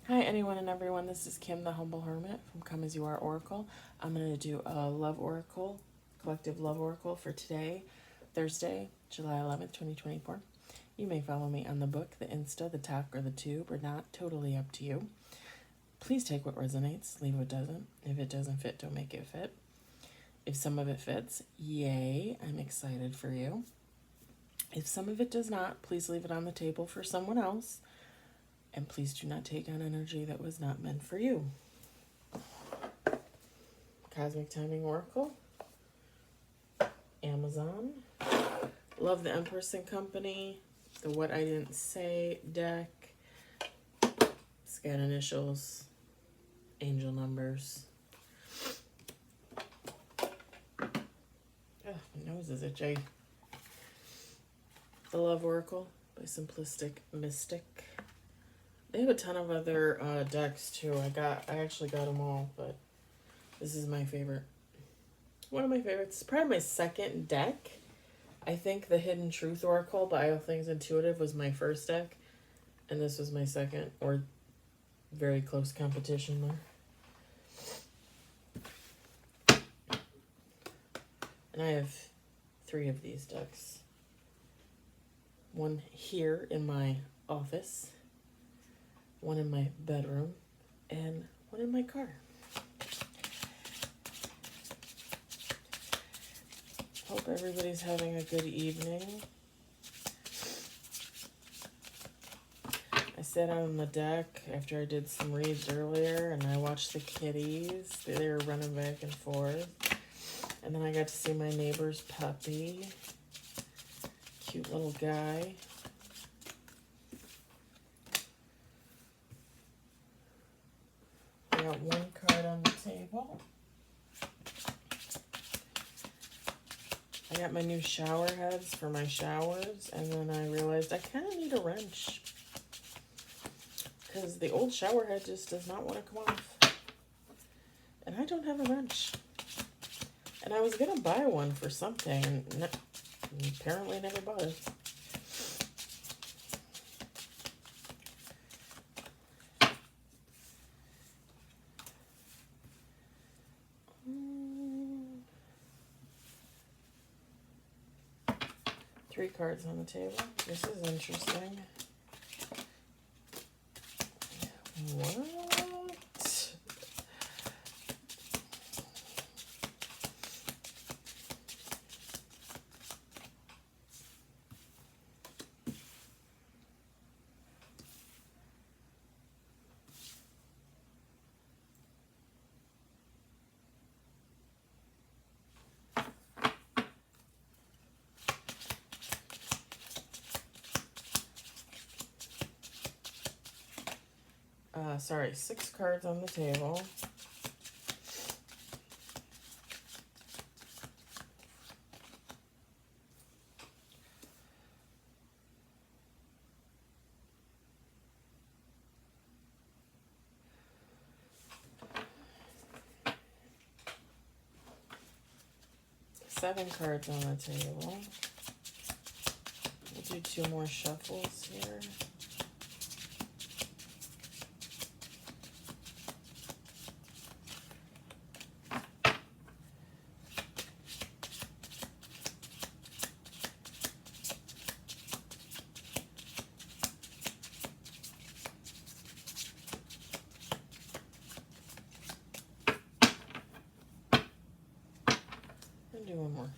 Hi, anyone and everyone. This is Kim, the Humble Hermit from Come As You Are Oracle. I'm going to do a love oracle, collective love oracle for today, Thursday, July 11th, 2024. You may follow me on the book, the Insta, the talk, or the tube, or not. Totally up to you. Please take what resonates, leave what doesn't. If it doesn't fit, don't make it fit. If some of it fits, yay, I'm excited for you. If some of it does not, please leave it on the table for someone else. And please do not take on energy that was not meant for you. Cosmic Timing Oracle, Amazon. Love the Empress and Company, the What I Didn't Say deck, scan initials, angel numbers. Oh, my nose is itchy. The Love Oracle by Simplistic Mystic. They have a ton of other decks too. I actually got them all, but this is my favorite. One of my favorites. It's probably my second deck. I think the Hidden Truth Oracle by All Things Intuitive was my first deck, and this was my second, or very close competition there. And I have 3 of these decks. One here in my office, one in my bedroom, and one in my car. Hope everybody's having a good evening. I sat on the deck after I did some reads earlier, and I watched the kitties. They were running back and forth. And then I got to see my neighbor's puppy. Cute little guy. I got one card on the table. I got my new shower heads for my showers, and then I realized I kind of need a wrench because the old shower head just does not want to come off, and I don't have a wrench. And I was gonna buy one for something, and apparently never bought it. Three cards on the table. This is interesting. What? Sorry, 6 cards on the table. Seven cards on the table. We'll do 2 more shuffles here. And do one more.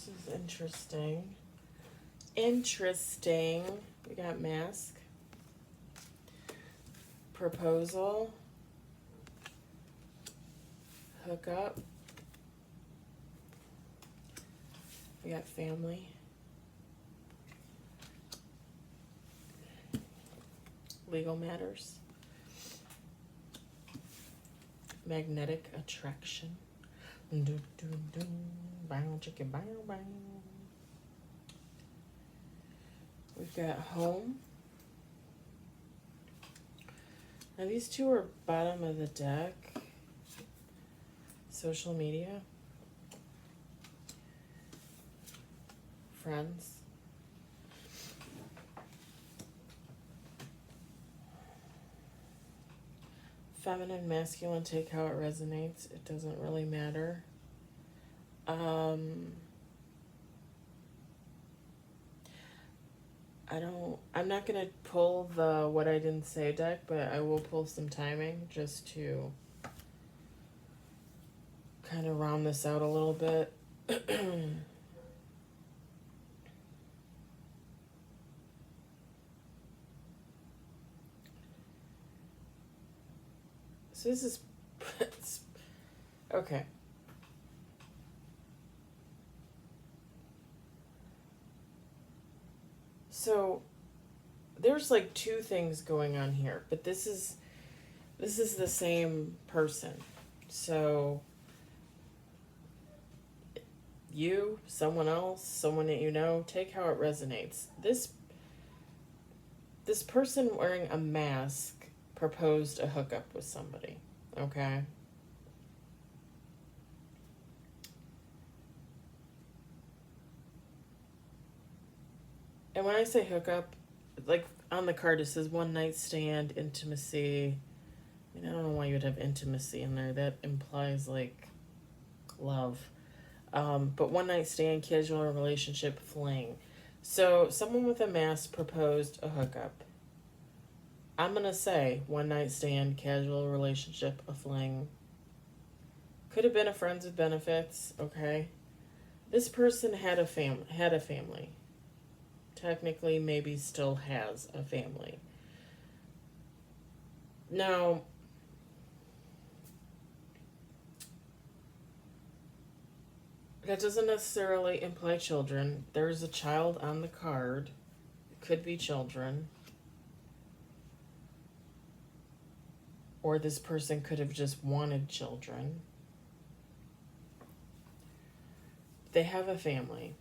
This is interesting. Interesting. We got mask, proposal, hook up, We got family. Legal matters. Magnetic attraction. Dun, dun, dun. Bow, chicken, bow, bow. We've got home. Now these two are bottom of the deck. Social media. Friends. Feminine, masculine, take how it resonates. It doesn't really matter. I'm not going to pull the what I didn't say deck, but I will pull some timing just to kind of round this out a little bit. So this is okay. So there's like two things going on here, but this is the same person. So you, someone else, someone that you know, take how it resonates. This person wearing a mask proposed a hookup with somebody, okay? And when I say hookup, like on the card it says one night stand, intimacy. I mean, I don't know why you would have intimacy in there. That implies like love. But one night stand, casual relationship, fling. So someone with a mask proposed a hookup. I'm going to say one night stand, casual relationship, a fling. Could have been a friends with benefits, okay? This person had a family. Technically, maybe still has a family. Now, that doesn't necessarily imply children. There's a child on the card. It could be children. Or this person could have just wanted children. They have a family.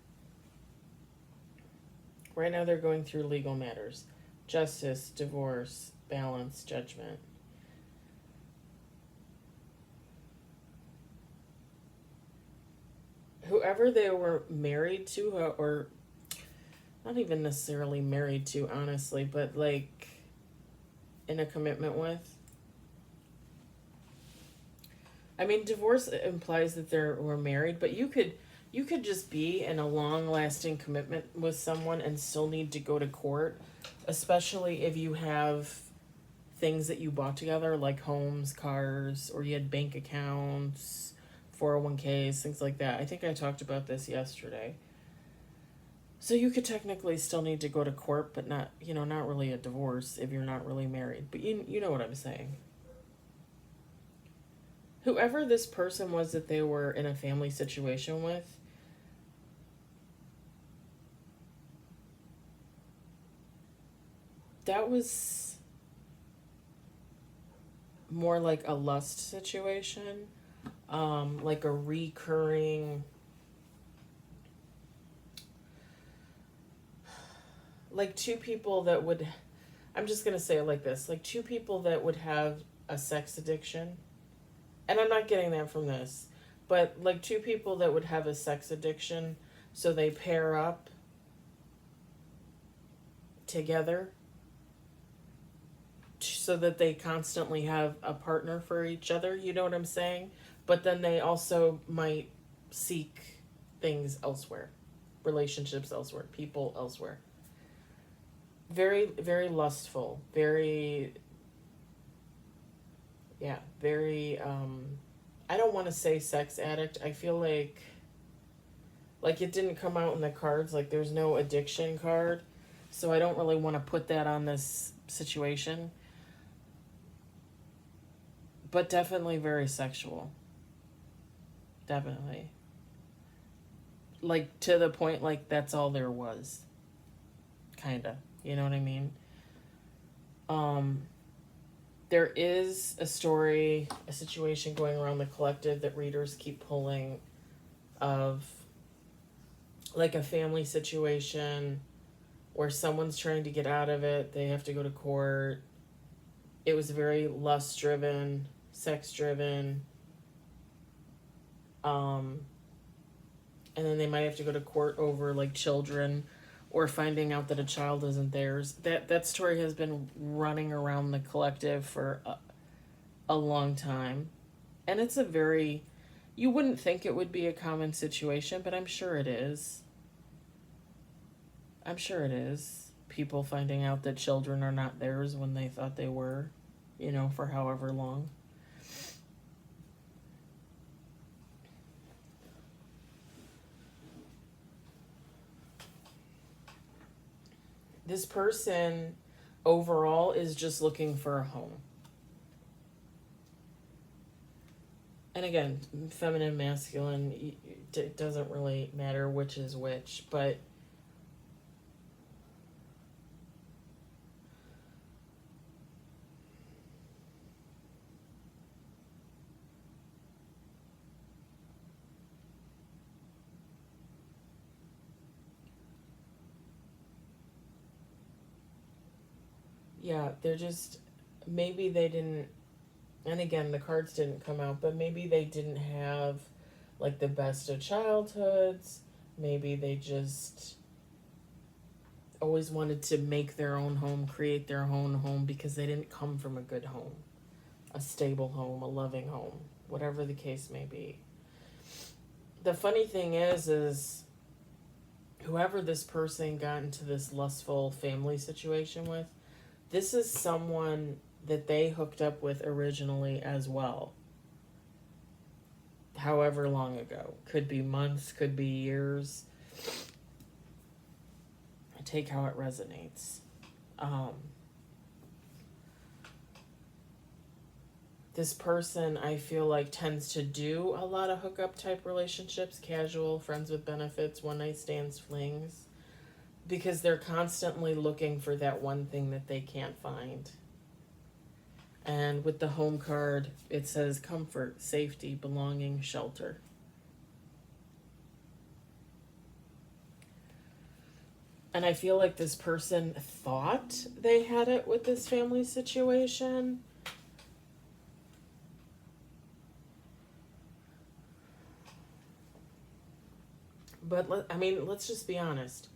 Right now they're going through legal matters. Justice, divorce, balance, judgment. Whoever they were married to, or not even necessarily married to, honestly, but like in a commitment with. I mean, divorce implies that they were married, but you could just be in a long-lasting commitment with someone and still need to go to court, especially if you have things that you bought together, like homes, cars, or you had bank accounts, 401ks, things like that. I think I talked about this yesterday. So you could technically still need to go to court, but not really a divorce if you're not really married. But you know what I'm saying. Whoever this person was that they were in a family situation with, that was more like a lust situation, like a recurring, like two people that would, I'm just going to say it like this, like two people that would have a sex addiction. And I'm not getting that from this, but like two people that would have a sex addiction, so they pair up together so that they constantly have a partner for each other, you know what I'm saying? But then they also might seek things elsewhere, relationships elsewhere, people elsewhere. Very, very lustful, very, yeah, very, I don't want to say sex addict. I feel like it didn't come out in the cards, like there's no addiction card. So I don't really want to put that on this situation. But definitely very sexual. Definitely. like to the point like that's all there was. Kinda. You know what I mean? Um there is a story, a situation going around the collective that readers keep pulling of like a family situation where someone's trying to get out of it, they have to go to court. It was very lust driven, sex driven. And then they might have to go to court over like children or finding out that a child isn't theirs. That story has been running around the collective for a long time. And it's a very, you wouldn't think it would be a common situation, but I'm sure it is. I'm sure it is. People finding out that children are not theirs when they thought they were, you know, for however long. This person overall is just looking for a home. And again, feminine, masculine, it doesn't really matter which is which, but yeah, they're just, maybe they didn't, and again, the cards didn't come out, but maybe they didn't have like the best of childhoods. Maybe they just always wanted to make their own home, create their own home because they didn't come from a good home, a stable home, a loving home, whatever the case may be. The funny thing is whoever this person got into this lustful family situation with, this is someone that they hooked up with originally as well. However long ago. Could be months, could be years. Take how it resonates. This person, I feel like, tends to do a lot of hookup type relationships, casual, friends with benefits, one night stands, flings, because they're constantly looking for that one thing that they can't find. And with the home card, it says comfort, safety, belonging, shelter. And I feel like this person thought they had it with this family situation. But let's just be honest.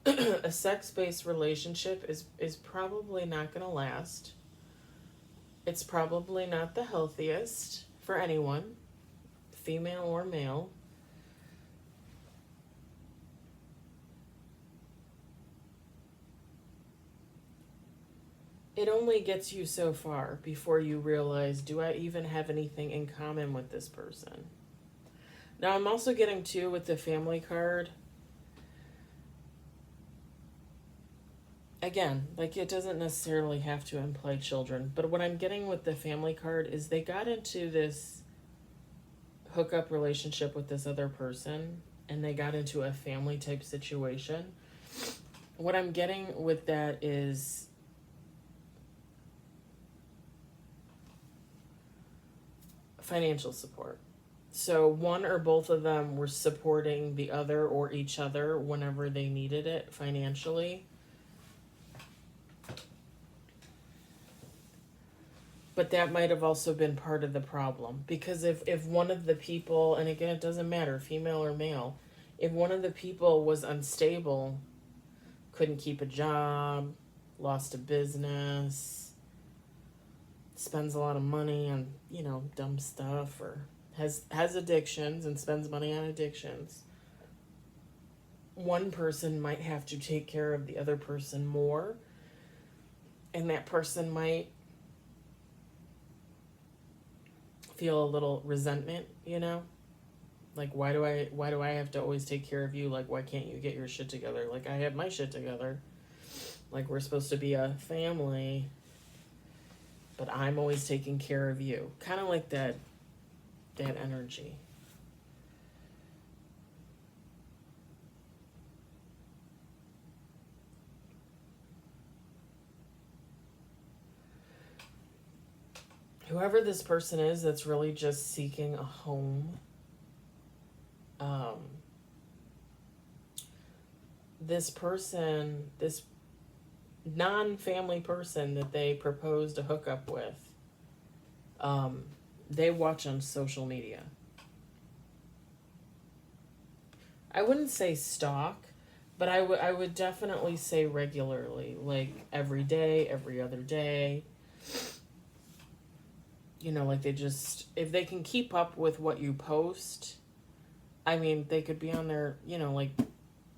A sex-based relationship is probably not going to last. It's probably not the healthiest for anyone, female or male. It only gets you so far before you realize, do I even have anything in common with this person? Now, I'm also getting too with the family card. Again, like it doesn't necessarily have to imply children, but what I'm getting with the family card is they got into this hookup relationship with this other person and they got into a family type situation. What I'm getting with that is financial support. So one or both of them were supporting the other or each other whenever they needed it financially. But that might have also been part of the problem. Because if one of the people, and again, it doesn't matter, female or male, if one of the people was unstable, couldn't keep a job, lost a business, spends a lot of money on, dumb stuff, or has addictions and spends money on addictions, one person might have to take care of the other person more, and that person might feel a little resentment, like why do I have to always take care of you? Like, why can't you get your shit together? Like, I have my shit together. Like, we're supposed to be a family, but I'm always taking care of you. Kind of like that energy. whoever this person is that's really just seeking a home, this person, this non-family person that they proposed to hook up with, they watch on social media. I wouldn't say stalk, but I would definitely say regularly, like every day, every other day. You know, like they just, if they can keep up with what you post, I mean, they could be on there, you know, like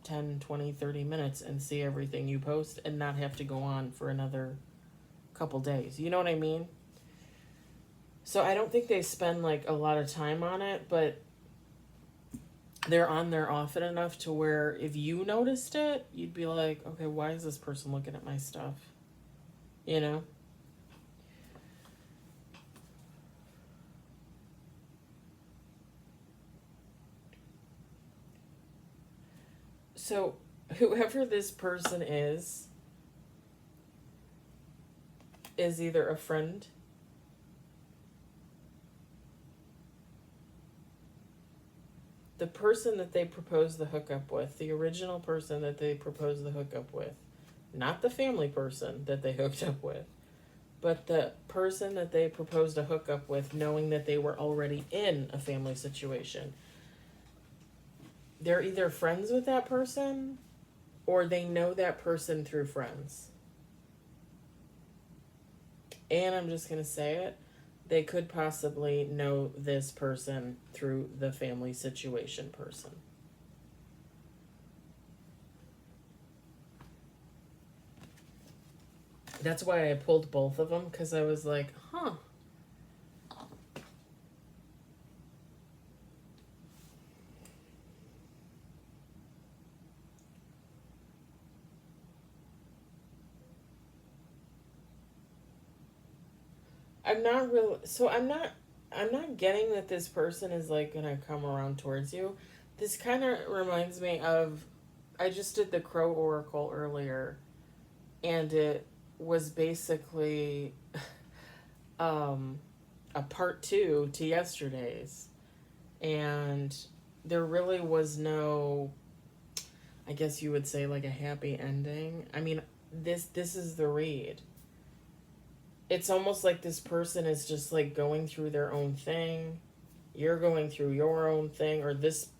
10, 20, 30 minutes and see everything you post and not have to go on for another couple days. You know what I mean? So I don't think they spend like a lot of time on it, but they're on there often enough to where if you noticed it, you'd be like, okay, why is this person looking at my stuff? You know? So whoever this person is either a friend, the person that they proposed the hookup with, the original person that they proposed the hookup with, not the family person that they hooked up with, but the person that they proposed a hookup with knowing that they were already in a family situation. They're either friends with that person or they know that person through friends. And I'm just going to say it, they could possibly know this person through the family situation person. That's why I pulled both of them, because I was like, huh. I'm not getting that this person is like gonna come around towards you. This kind of reminds me of, I just did the Crow Oracle earlier, and it was basically a part 2 to yesterday's, and there really was no, I guess you would say, like a happy ending. I mean, this is the read. It's almost like this person is just like going through their own thing. You're going through your own thing, or this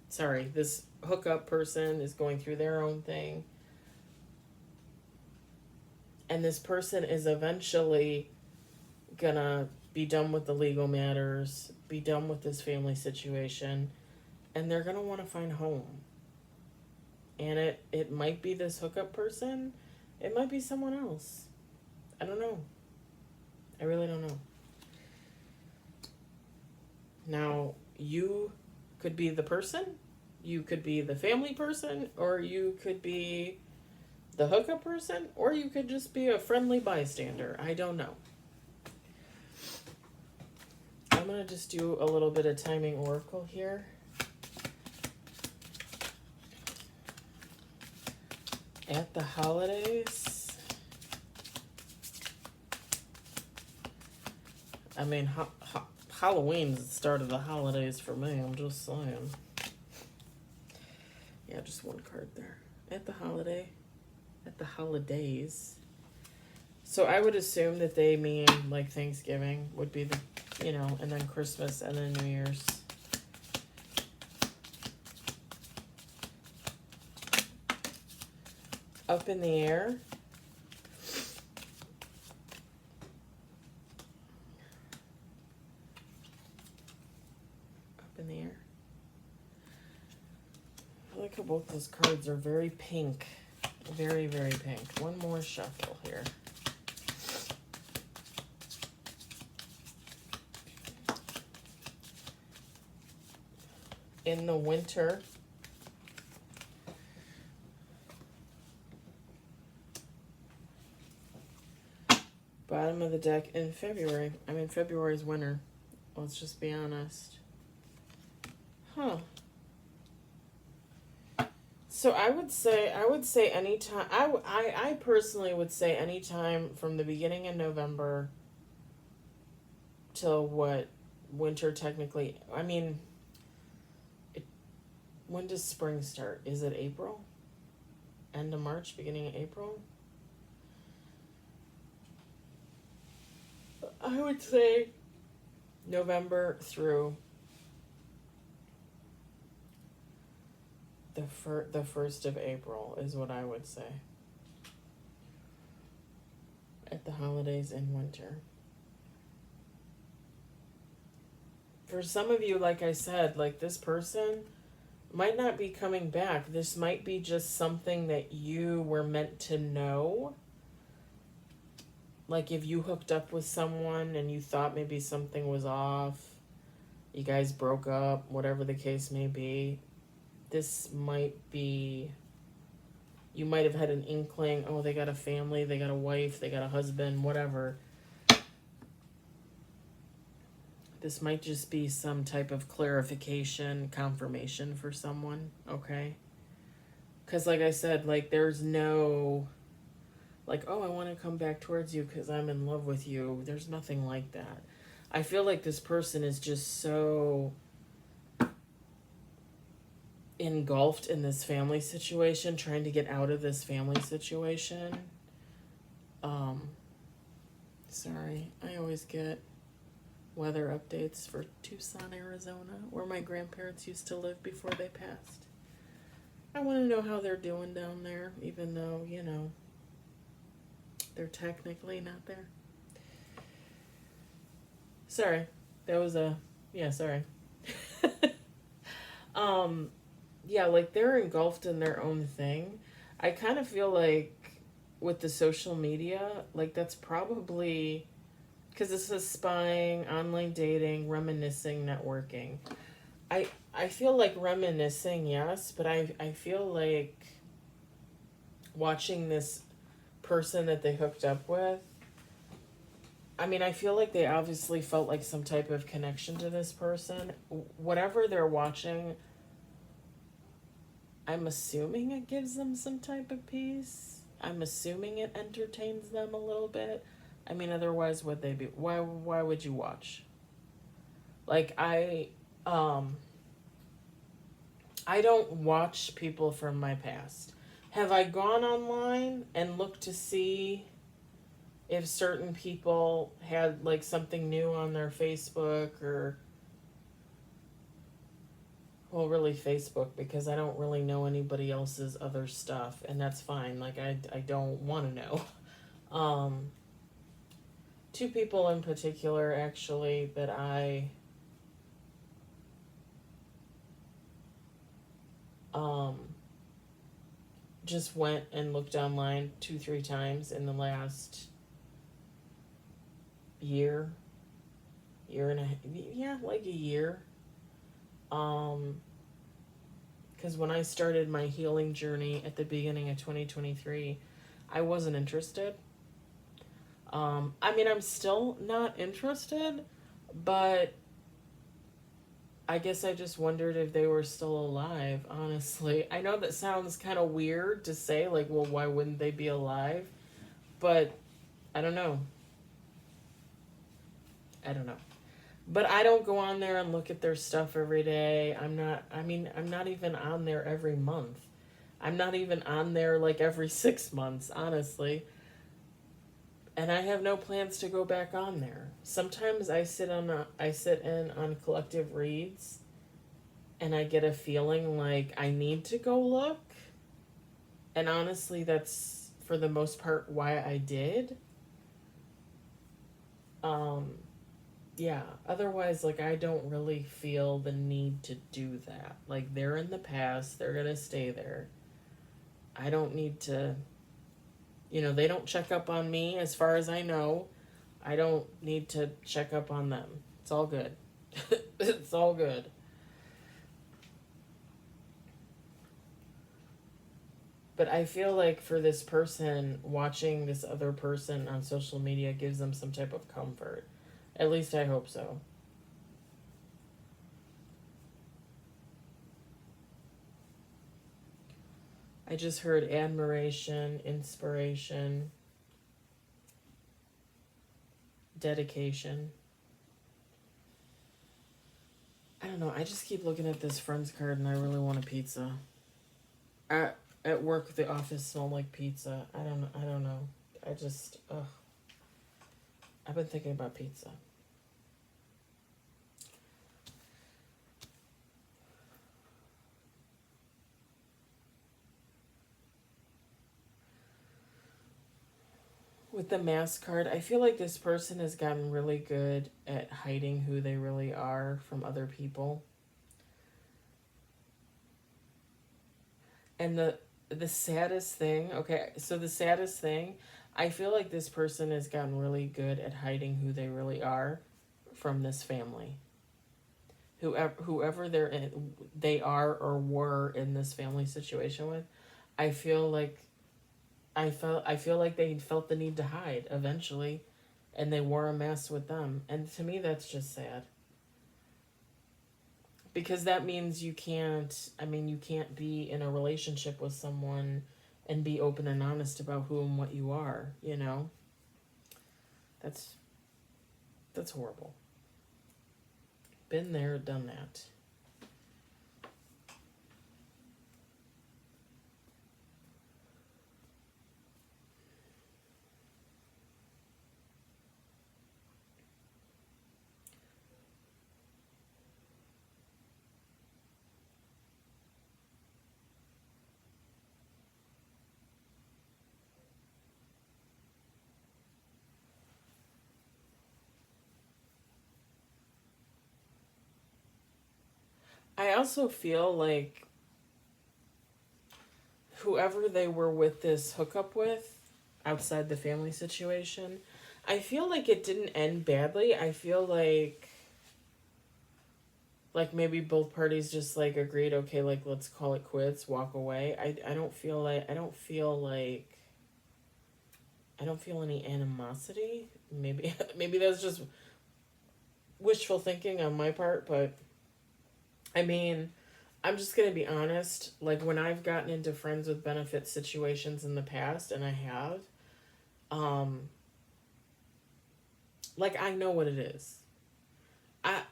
hookup person is going through their own thing. And this person is eventually gonna be done with the legal matters, be done with this family situation, and they're gonna want to find home. And it might be this hookup person, it might be someone else. I don't know. I really don't know. Now, you could be the person, you could be the family person, or you could be the hookup person, or you could just be a friendly bystander. I don't know. I'm going to just do a little bit of timing oracle here. At the holidays, I mean, Halloween's the start of the holidays for me, I'm just saying. Yeah, just one card there. At the holidays. So I would assume that they mean like Thanksgiving would be the, you know, and then Christmas and then New Year's. Up in the air. In the air. I like how both those cards are very pink. Very, very pink. One more shuffle here. In the winter. Bottom of the deck in February. I mean, February's winter. Let's just be honest. Huh. So I would say anytime, I personally would say anytime from the beginning of November to till what winter technically, I mean, when does spring start? Is it April? End of March, beginning of April? I would say November through the 1st of April is what I would say. At the holidays in winter. For some of you, like I said, like this person might not be coming back. This might be just something that you were meant to know. Like if you hooked up with someone and you thought maybe something was off, you guys broke up, whatever the case may be, this might be, you might have had an inkling, oh, they got a family, they got a wife, they got a husband, whatever. This might just be some type of clarification, confirmation for someone, okay? Because like I said, like there's no, like, oh, I want to come back towards you because I'm in love with you. There's nothing like that. I feel like this person is just so engulfed in this family situation, trying to get out of this family situation. Sorry, I always get weather updates for Tucson, Arizona, where my grandparents used to live before they passed. I want to know how they're doing down there, even though, you know, they're technically not there. Sorry, that was sorry. Yeah, like they're engulfed in their own thing. I kind of feel like with the social media, like that's probably, because this is spying, online dating, reminiscing, networking. I feel like reminiscing, yes, but I feel like watching this person that they hooked up with, I mean, I feel like they obviously felt like some type of connection to this person. Whatever they're watching, I'm assuming it gives them some type of peace. I'm assuming it entertains them a little bit. I mean, otherwise would they be, why would you watch? Like I don't watch people from my past. Have I gone online and looked to see if certain people had like something new on their Facebook or, well, really Facebook, because I don't really know anybody else's other stuff, and that's fine. Like I don't want to know. Two people in particular actually that I just went and looked online 2-3 times in the last year and a, yeah, like a year. Because when I started my healing journey at the beginning of 2023, I wasn't interested. I mean, I'm still not interested, but I guess I just wondered if they were still alive, honestly. I know that sounds kind of weird to say, like, well, why wouldn't they be alive? But I don't know. But I don't go on there and look at their stuff every day. I'm not even on there every month. I'm not even on there like every 6 months, honestly. And I have no plans to go back on there. Sometimes I sit in on collective reads and I get a feeling like I need to go look. And honestly, that's for the most part why I did. Yeah, otherwise, like, I don't really feel the need to do that. Like, they're in the past, they're gonna stay there. I don't need to, they don't check up on me as far as I know. I don't need to check up on them. It's all good. It's all good. But I feel like for this person, watching this other person on social media gives them some type of comfort. At least I hope so. I just heard admiration, inspiration, dedication. don't know. I just keep looking at this friends card and I really want a pizza. At work, the office smelled like pizza. I don't know. I just, ugh. I've been thinking about pizza. With the mask card, I feel like this person has gotten really good at hiding who they really are from other people. And the saddest thing, okay, so the saddest thing, I feel like this person has gotten really good at hiding who they really are from this family. Whoever they are or were in this family situation with, I feel like I feel like they felt the need to hide eventually, and they wore a mask with them. And to me, that's just sad. Because that means you can't, I mean, you can't be in a relationship with someone and be open and honest about who and what you are, you know? That's that's horrible. Been there, done that. I also feel like whoever they were with this hookup with outside the family situation, I feel like it didn't end badly. I feel like maybe both parties just like agreed, okay, like let's call it quits, walk away. I don't feel like I don't feel any animosity. Maybe maybe that's just wishful thinking on my part, but I mean, I'm just going to be honest. Like, when I've gotten into friends with benefit situations in the past, and I have, um, like, I know what it is. I,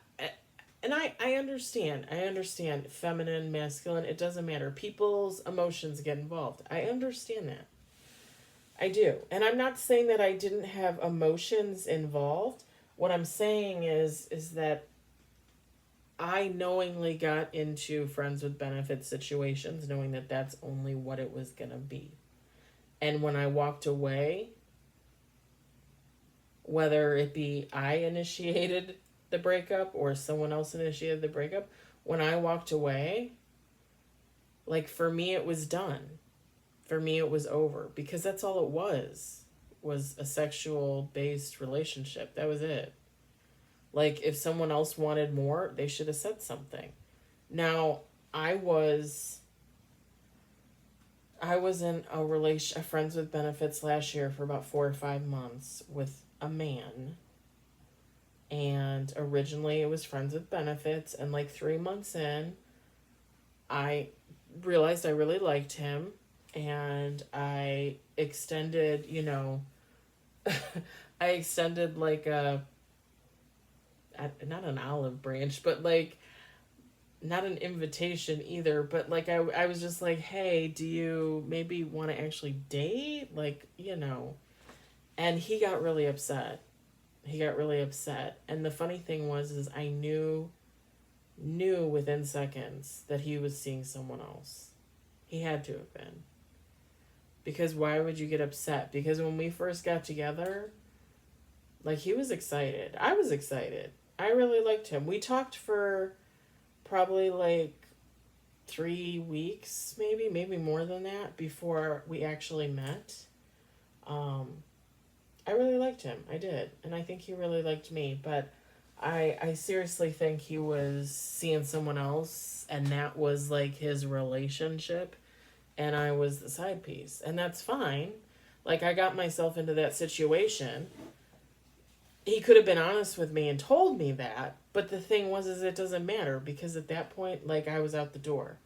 and I understand. I understand feminine, masculine, it doesn't matter. People's emotions get involved. I understand that. I do. And I'm not saying that I didn't have emotions involved. What I'm saying is that I knowingly got into friends with benefits situations, knowing that that's only what it was going to be. And when I walked away, whether it be I initiated the breakup or someone else initiated the breakup, when I walked away, like for me, it was done. For me, it was over because that's all it was a sexual based relationship. That was it. Like, if someone else wanted more, they should have said something. Now, I was I was in a friends with benefits last year for about 4 or 5 months with a man. And originally it was friends with benefits, and like 3 months in, I realized I really liked him, and I extended, I extended like not an olive branch, but like not an invitation either, but like I was just like, hey, do you maybe want to actually date? Like, and he got really upset. He got really upset. And the funny thing was is I knew within seconds that he was seeing someone else. He had to have been. Because why would you get upset? Because when we first got together, like, he was excited. I was excited. I really liked him. We talked for probably like 3 weeks, maybe more than that, before we actually met. I really liked him. I did. And I think he really liked me. But I seriously think he was seeing someone else, and that was like his relationship, and I was the side piece. And that's fine. Like, I got myself into that situation. He could have been honest with me and told me that, but the thing was is it doesn't matter, because at that point, like, I was out the door.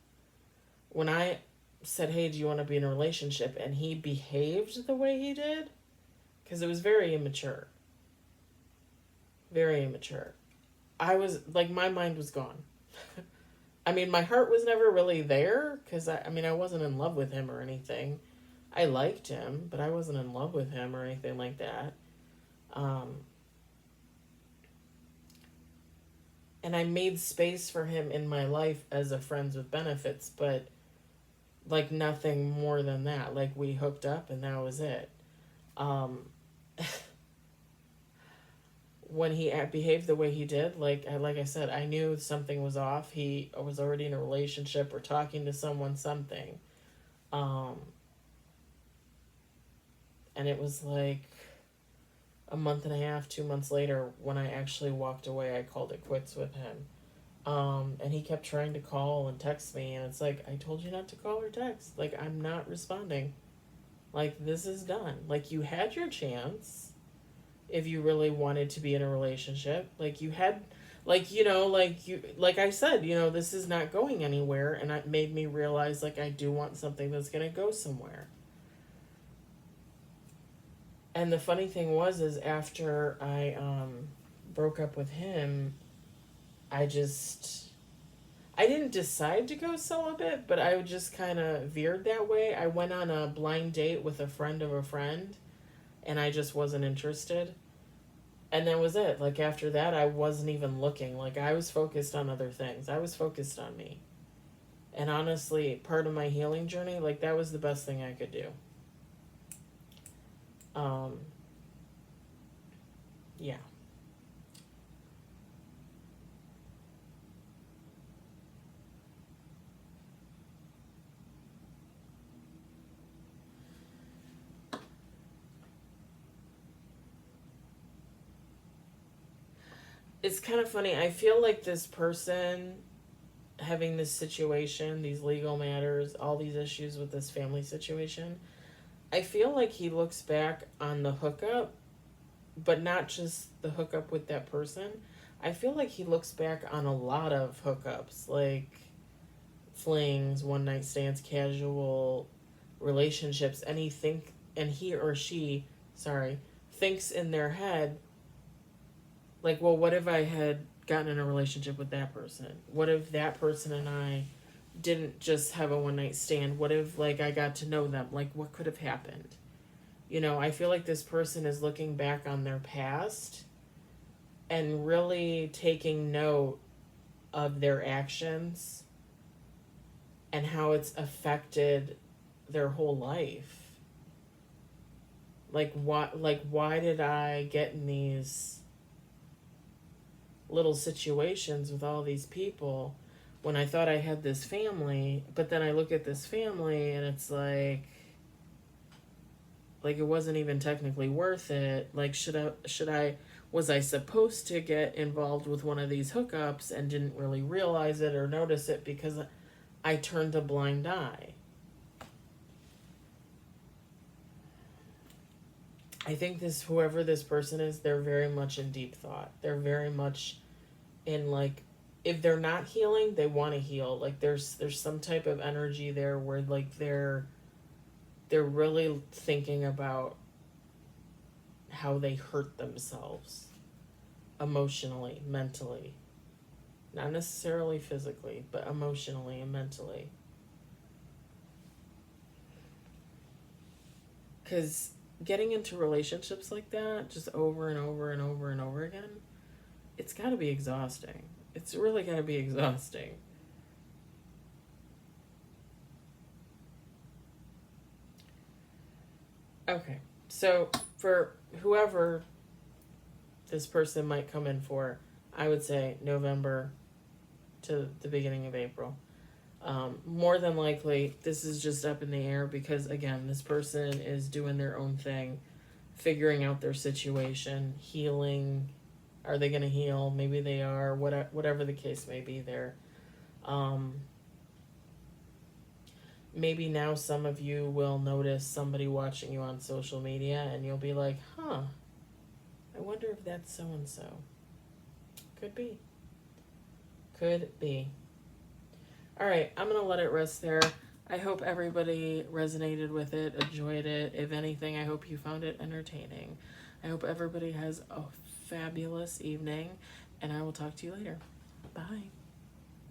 When I said, hey, do you want to be in a relationship, and he behaved the way he did, because it was very immature. Very immature. I was, like, my mind was gone. I mean, my heart was never really there because I mean, I wasn't in love with him or anything. I liked him, but I wasn't in love with him or anything like that. Um, and I made space for him in my life as a friends with benefits, but like nothing more than that. Like we hooked up and that was it. Um, when he behaved the way he did, like I said, I knew something was off. He was already in a relationship or talking to someone, something. Um, and it was like a month and a half, 2 months later, when I actually walked away, I called it quits with him. And he kept trying to call and text me, and it's like, I told you not to call or text. Like, I'm not responding. Like, this is done. Like, you had your chance if you really wanted to be in a relationship. Like, you had, like, like I said, this is not going anywhere, and it made me realize, like, I do want something that's going to go somewhere. And the funny thing is after I broke up with him, I didn't decide to go celibate, but I just kind of veered that way. I went on a blind date with a friend of a friend, and I just wasn't interested. And that was it. Like, after that, I wasn't even looking. Like, I was focused on other things. I was focused on me. And honestly, part of my healing journey, like, that was the best thing I could do. Um, yeah. It's kind of funny. I feel like this person having this situation, these legal matters, all these issues with this family situation, I feel like he looks back on the hookup, but not just the hookup with that person. I feel like he looks back on a lot of hookups, like flings, one night stands, casual relationships, and he or she, sorry, thinks in their head, like, well, what if I had gotten in a relationship with that person? What if that person and I didn't just have a one night stand? What if, like, I got to know them? Like, what could have happened? I feel like this person is looking back on their past and really taking note of their actions and how it's affected their whole life. Why did I get in these little situations with all these people when I thought I had this family, but then I look at this family and it's like it wasn't even technically worth it. Like, was I supposed to get involved with one of these hookups and didn't really realize it or notice it because I turned a blind eye? I think whoever this person is, they're very much in deep thought. They're very much in, like, if they're not healing, they want to heal. Like, there's some type of energy there where, like, they're really thinking about how they hurt themselves emotionally, mentally. Not necessarily physically, but emotionally and mentally. Because getting into relationships like that, just over and over and over and over again, it's got to be exhausting. It's really got to be exhausting. Okay, so for whoever this person might come in for, I would say November to the beginning of April. More than likely, this is just up in the air because, again, this person is doing their own thing, figuring out their situation, healing. Are they going to heal? Maybe they are. Whatever the case may be there. Maybe now some of you will notice somebody watching you on social media and you'll be like, huh, I wonder if that's so and so. Could be. Could be. All right, I'm going to let it rest there. I hope everybody resonated with it, enjoyed it. If anything, I hope you found it entertaining. I hope everybody has a fabulous evening, and I will talk to you later. Bye.